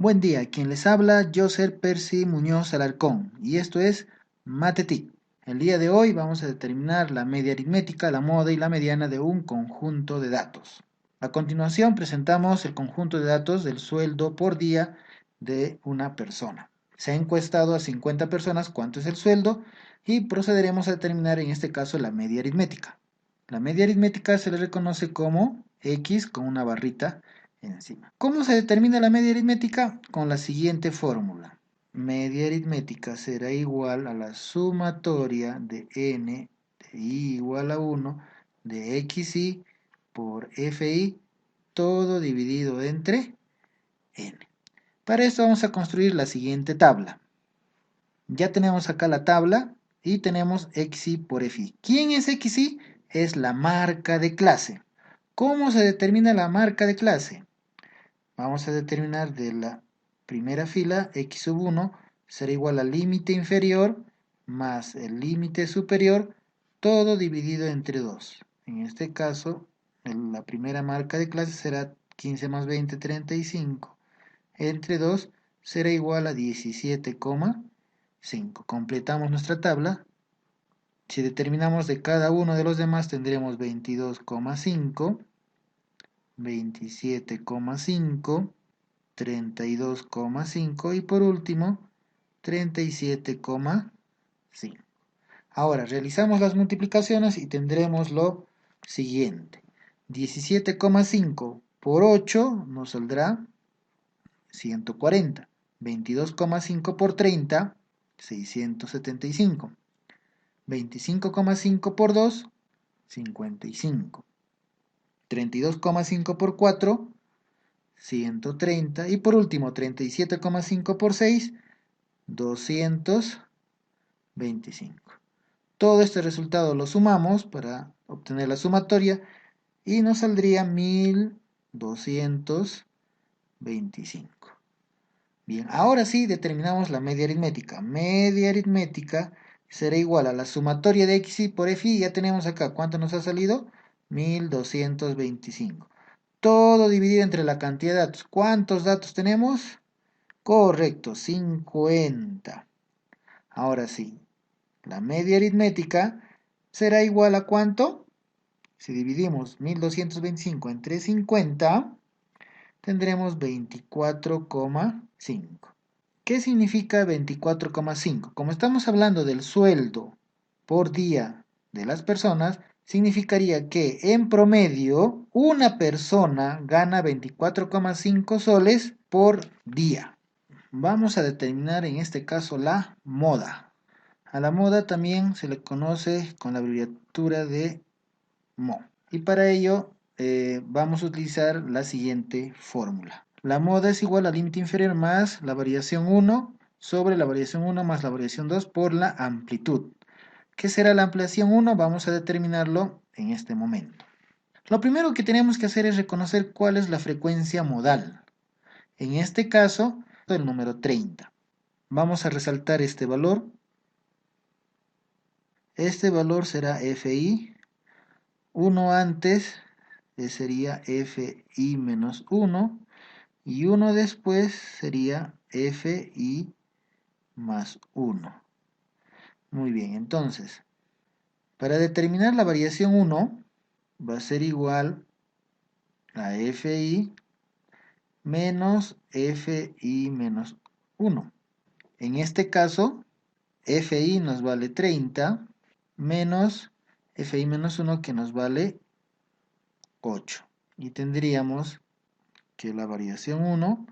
Buen día, quien les habla, Joser Percy Muñoz Alarcón, y esto es MathTIC. El día de hoy vamos a determinar la media aritmética, la moda y la mediana de un conjunto de datos. A continuación presentamos el conjunto de datos del sueldo por día de una persona. Se ha encuestado a 50 personas cuánto es el sueldo y procederemos a determinar en este caso la media aritmética. La media aritmética se le reconoce como X con una barrita encima. ¿Cómo se determina la media aritmética? Con la siguiente fórmula. Media aritmética será igual a la sumatoria de n de i igual a 1 de xi por fi, todo dividido entre n. Para esto vamos a construir la siguiente tabla. Ya tenemos acá la tabla y tenemos xi por fi. ¿Quién es xi? Es la marca de clase. ¿Cómo se determina la marca de clase? Vamos a determinar de la primera fila x sub 1 será igual al límite inferior más el límite superior, todo dividido entre 2. En este caso, la primera marca de clase será 15 más 20, 35. Entre 2 será igual a 17,5. Completamos nuestra tabla. Si determinamos de cada uno de los demás tendremos 22,5, 27,5, 32,5 y por último 37,5. Ahora realizamos las multiplicaciones y tendremos lo siguiente. 17,5 por 8 nos saldrá 140. 22,5 por 30, 675. 25,5 por 2, 55. 32,5 por 4, 130. Y por último, 37,5 por 6, 225. Todo este resultado lo sumamos para obtener la sumatoria y nos saldría 1225. Bien, ahora sí determinamos la media aritmética. Media aritmética será igual a la sumatoria de xi por fi. Ya tenemos acá, ¿cuánto nos ha salido? 1225. Todo dividido entre la cantidad de datos. ¿Cuántos datos tenemos? Correcto, 50. Ahora sí, la media aritmética será igual a ¿cuánto? Si dividimos 1225 entre 50, tendremos 24,5. ¿Qué significa 24,5? Como estamos hablando del sueldo por día de las personas, significaría que en promedio una persona gana 24,5 soles por día. Vamos a determinar en este caso la moda. A la moda también se le conoce con la abreviatura de mo. Y para ello vamos a utilizar la siguiente fórmula. La moda es igual al límite inferior más la variación 1 sobre la variación 1 más la variación 2 por la amplitud. ¿Qué será la ampliación 1? Vamos a determinarlo en este momento. Lo primero que tenemos que hacer es reconocer cuál es la frecuencia modal. En este caso, el número 30. Vamos a resaltar este valor. Este valor será fi. 1 antes sería fi menos 1. Y 1 después sería fi más 1. Muy bien, entonces, para determinar la variación 1, va a ser igual a fi menos fi menos 1. En este caso, fi nos vale 30 menos fi menos 1 que nos vale 8. Y tendríamos que la variación 1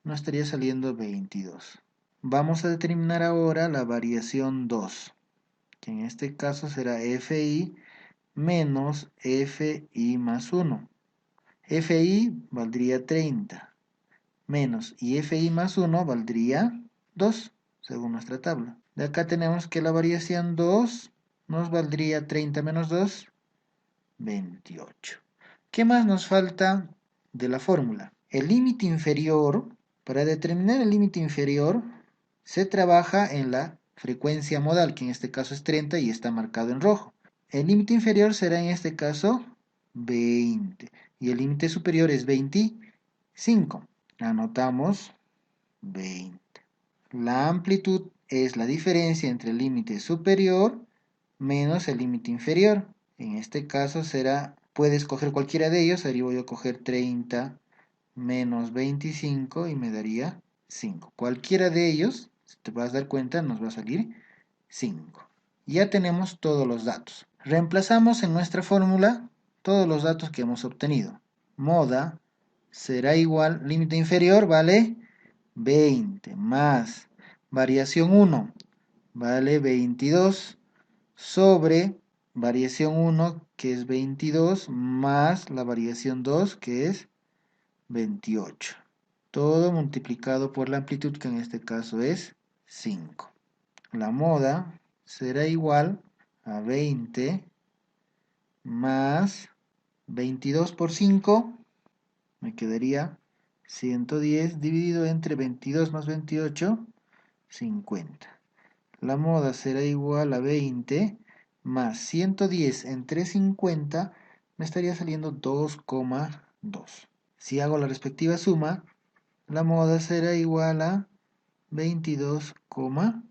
nos estaría saliendo 22. Vamos a determinar ahora la variación 2, que en este caso será fi menos fi más 1. fi valdría 30, menos y fi más 1 valdría 2, según nuestra tabla. De acá tenemos que la variación 2 nos valdría 30 menos 2, 28. ¿Qué más nos falta de la fórmula? El límite inferior. Para determinar el límite inferior se trabaja en la frecuencia modal, que en este caso es 30 y está marcado en rojo. El límite inferior será en este caso 20 y el límite superior es 25. Anotamos 20. La amplitud es la diferencia entre el límite superior menos el límite inferior. En este caso será, puedes coger cualquiera de ellos, ahí voy a coger 30 menos 25 y me daría 5. Cualquiera de ellos, si te vas a dar cuenta, nos va a salir 5. Ya tenemos todos los datos. Reemplazamos en nuestra fórmula todos los datos que hemos obtenido. Moda será igual, límite inferior vale 20 más variación 1 vale 22 sobre variación 1 que es 22 más la variación 2 que es 28. Todo multiplicado por la amplitud que en este caso es 5. La moda será igual a 20 más 22 por 5, me quedaría 110 dividido entre 22 más 28, 50. La moda será igual a 20 más 110 entre 50, me estaría saliendo 2,2. Si hago la respectiva suma, la moda será igual a 22,2.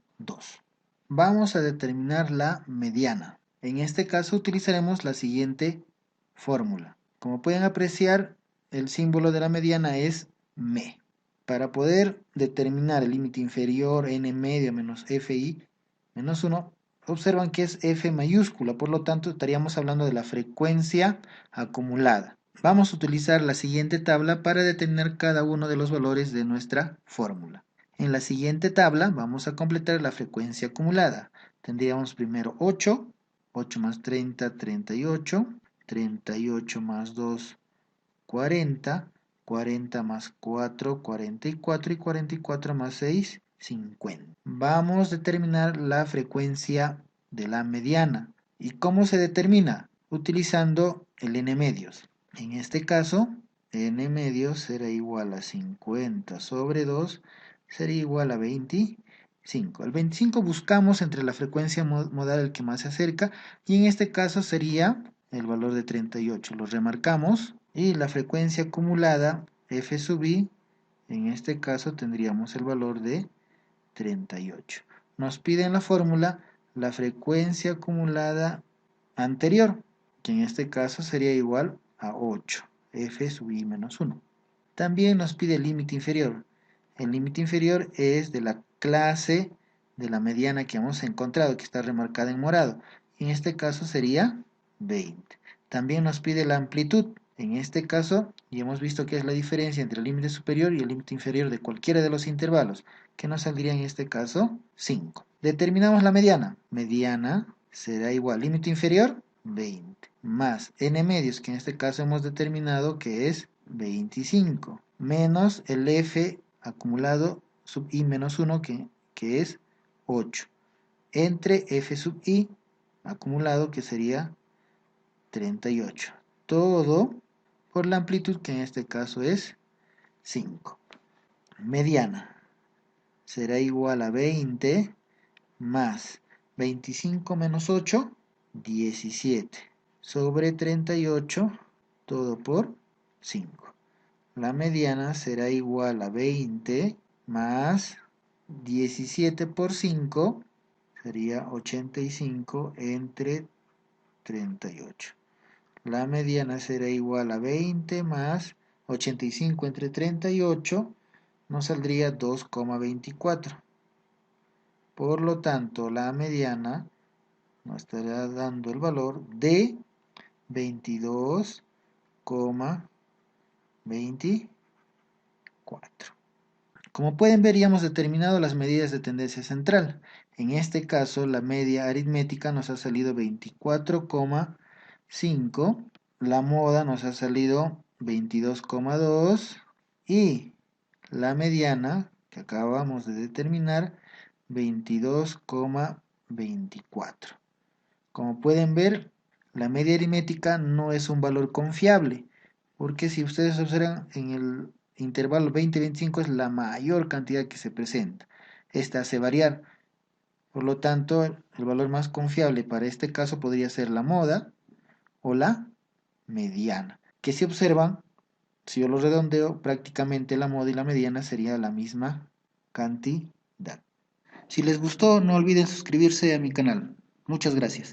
Vamos a determinar la mediana. En este caso utilizaremos la siguiente fórmula. Como pueden apreciar, el símbolo de la mediana es me. Para poder determinar el límite inferior n medio menos fi menos 1, observan que es f mayúscula, por lo tanto estaríamos hablando de la frecuencia acumulada. Vamos a utilizar la siguiente tabla para determinar cada uno de los valores de nuestra fórmula. En la siguiente tabla vamos a completar la frecuencia acumulada. Tendríamos primero 8, 8 más 30, 38, 38 más 2, 40, 40 más 4, 44 y 44 más 6, 50. Vamos a determinar la frecuencia de la mediana. ¿Y cómo se determina? Utilizando el n medios. En este caso, n medios será igual a 50 sobre 2, sería igual a 25. El 25 buscamos entre la frecuencia modal el que más se acerca, y en este caso sería el valor de 38. Lo remarcamos, y la frecuencia acumulada, f sub i, en este caso tendríamos el valor de 38. Nos pide en la fórmula la frecuencia acumulada anterior, que en este caso sería igual a 8, f sub i menos 1. También nos pide el límite inferior. El límite inferior es de la clase de la mediana que hemos encontrado, que está remarcada en morado. En este caso sería 20. También nos pide la amplitud. En este caso, ya hemos visto que es la diferencia entre el límite superior y el límite inferior de cualquiera de los intervalos, que nos saldría en este caso 5. Determinamos la mediana. Mediana será igual límite inferior 20 más n medios, que en este caso hemos determinado que es 25, menos el f acumulado sub i menos 1, que es 8, entre f sub i acumulado, que sería 38. Todo por la amplitud, que en este caso es 5. Mediana será igual a 20 más 25 menos 8, 17, sobre 38, todo por 5. La mediana será igual a 20 más 17 por 5, sería 85 entre 38. La mediana será igual a 20 más 85 entre 38, nos saldría 2,24. Por lo tanto, la mediana nos estará dando el valor de 22,24. Como pueden ver, ya hemos determinado las medidas de tendencia central. En este caso, la media aritmética nos ha salido 24,5, la moda nos ha salido 22,2 y la mediana, que acabamos de determinar, 22,24. Como pueden ver, la media aritmética no es un valor confiable, porque si ustedes observan en el intervalo 20-25 es la mayor cantidad que se presenta. Esta hace variar. Por lo tanto, el valor más confiable para este caso podría ser la moda o la mediana. Que si observan, si yo lo redondeo, prácticamente la moda y la mediana sería la misma cantidad. Si les gustó, no olviden suscribirse a mi canal. Muchas gracias.